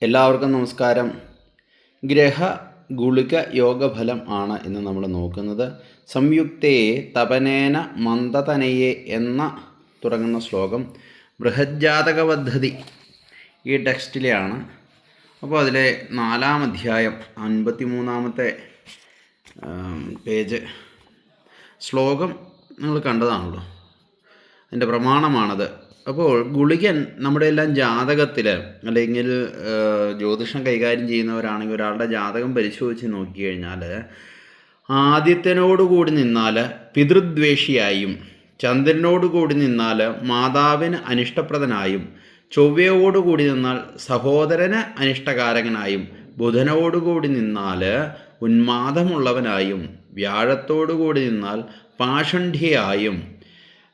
എല്ലാവർക്കും നമസ്കാരം. ഗ്രഹ ഗുളിക യോഗഫലം ആണ് ഇന്ന് നമ്മൾ നോക്കുന്നത്. സംയുക്തയെ തപനേന മന്ദതനയെ എന്ന തുടങ്ങുന്ന ശ്ലോകം ബൃഹജ്ജാതക പദ്ധതി ഈ ടെക്സ്റ്റിലെയാണ്. അപ്പോൾ അതിലെ 4-ാം അധ്യായം 53-ാമത്തെ പേജ് ശ്ലോകം നിങ്ങൾ കണ്ടതാണല്ലോ, അതിൻ്റെ പ്രമാണമാണത്. അപ്പോൾ ഗുളികൻ നമ്മുടെ എല്ലാം ജാതകത്തിൽ, അല്ലെങ്കിൽ ജ്യോതിഷം കൈകാര്യം ചെയ്യുന്നവരാണെങ്കിൽ ഒരാളുടെ ജാതകം പരിശോധിച്ച് നോക്കിക്കഴിഞ്ഞാൽ ആദിത്യനോടുകൂടി നിന്നാൽ പിതൃദ്വേഷിയായും, ചന്ദ്രനോടുകൂടി നിന്നാൽ മാതാവിന് അനിഷ്ടപ്രദനായും, ചൊവ്വയോടുകൂടി നിന്നാൽ സഹോദരന് അനിഷ്ടകാരകനായും, ബുധനോടുകൂടി നിന്നാൽ ഉന്മാദമുള്ളവനായും, വ്യാഴത്തോടുകൂടി നിന്നാൽ പാഷണ്ഠിയായും,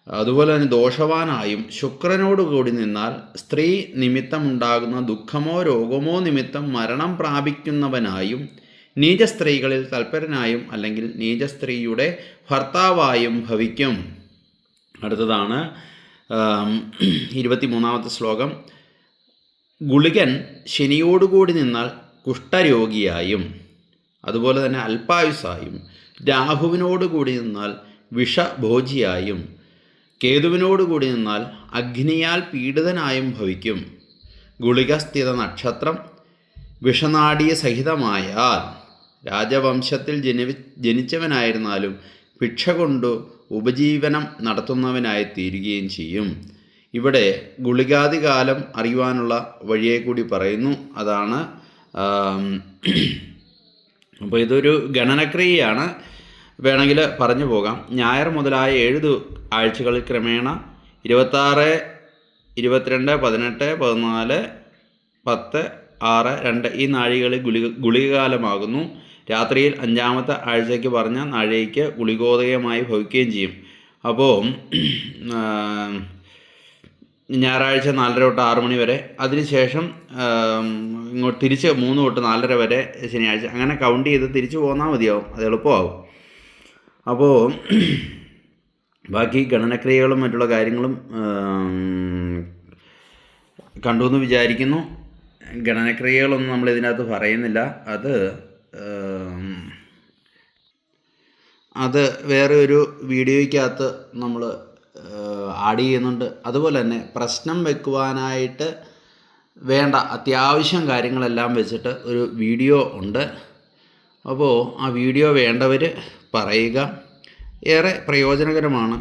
അതുപോലെ തന്നെ ദോഷവാനായും, ശുക്രനോട് കൂടി നിന്നാൽ സ്ത്രീ നിമിത്തമുണ്ടാകുന്ന ദുഃഖമോ രോഗമോ നിമിത്തം മരണം പ്രാപിക്കുന്നവനായും, നീചസ്ത്രീകളിൽ തൽപരനായും അല്ലെങ്കിൽ നീചസ്ത്രീയുടെ ഭർത്താവായും ഭവിക്കും. അടുത്തതാണ് 23-ാമത്തെ ശ്ലോകം. ഗുളികൻ ശനിയോടുകൂടി നിന്നാൽ കുഷ്ഠരോഗിയായും, അതുപോലെ തന്നെ അല്പായുസായും, രാഹുവിനോടുകൂടി നിന്നാൽ വിഷഭോജിയായും, കേതുവിനോടുകൂടി നിന്നാൽ അഗ്നിയാൽ പീഡിതനായും ഭവിക്കും. ഗുളികസ്ഥിത നക്ഷത്രം വിഷനാടിയ സഹിതമായാൽ രാജവംശത്തിൽ ജനിച്ചവനായിരുന്നാലും ഭിക്ഷ കൊണ്ട് ഉപജീവനം നടത്തുന്നവനായി തീരുകയും ചെയ്യും. ഇവിടെ ഗുളികാദികാലം അറിയുവാനുള്ള വഴിയെ കൂടി പറയുന്നു. അതാണ് അപ്പോൾ ഇതൊരു ഗണനക്രിയയാണ്, വേണമെങ്കിൽ പറഞ്ഞു പോകാം. ഞായർ മുതലായ 7 ആഴ്ചകളിൽ ക്രമേണ 26, 22, 18, 14, 10, 6, 2 ഈ നാഴികളിൽ ഗുളികകാലമാകുന്നു. രാത്രിയിൽ 5-ാമത്തെ ആഴ്ചയ്ക്ക് പറഞ്ഞ നാഴികയ്ക്ക് ഗുളികോദയമായി ഭവിക്കുകയും ചെയ്യും. അപ്പോൾ ഞായറാഴ്ച 4:30 തൊട്ട് 6 മണി വരെ, അതിനുശേഷം ഇങ്ങോട്ട് തിരിച്ച് 3 തൊട്ട് 4:30 വരെ ശനിയാഴ്ച, അങ്ങനെ കൗണ്ട് ചെയ്ത് തിരിച്ചു പോന്നാൽ മതിയാവും, അത് എളുപ്പമാവും. അപ്പോൾ ബാക്കി ഗണനക്രിയകളും മറ്റുള്ള കാര്യങ്ങളും കണ്ടു എന്ന് വിചാരിക്കുന്നു. ഗണനക്രിയകളൊന്നും നമ്മൾ ഇതിനകത്ത് പറയുന്നില്ല, അത് വേറെ ഒരു വീഡിയോയ്ക്കകത്ത് നമ്മൾ ആഡ് ചെയ്യുന്നുണ്ട്. അതുപോലെ തന്നെ പ്രശ്നം വെക്കുവാനായിട്ട് വേണ്ട അത്യാവശ്യം കാര്യങ്ങളെല്ലാം വെച്ചിട്ട് ഒരു വീഡിയോ ഉണ്ട്. അപ്പോൾ ആ വീഡിയോ വേണ്ടവർ പറയുക. ഏറെ പ്രയോജനകരമാണ്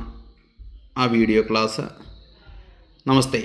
ആ വീഡിയോ ക്ലാസ്. നമസ്തേ.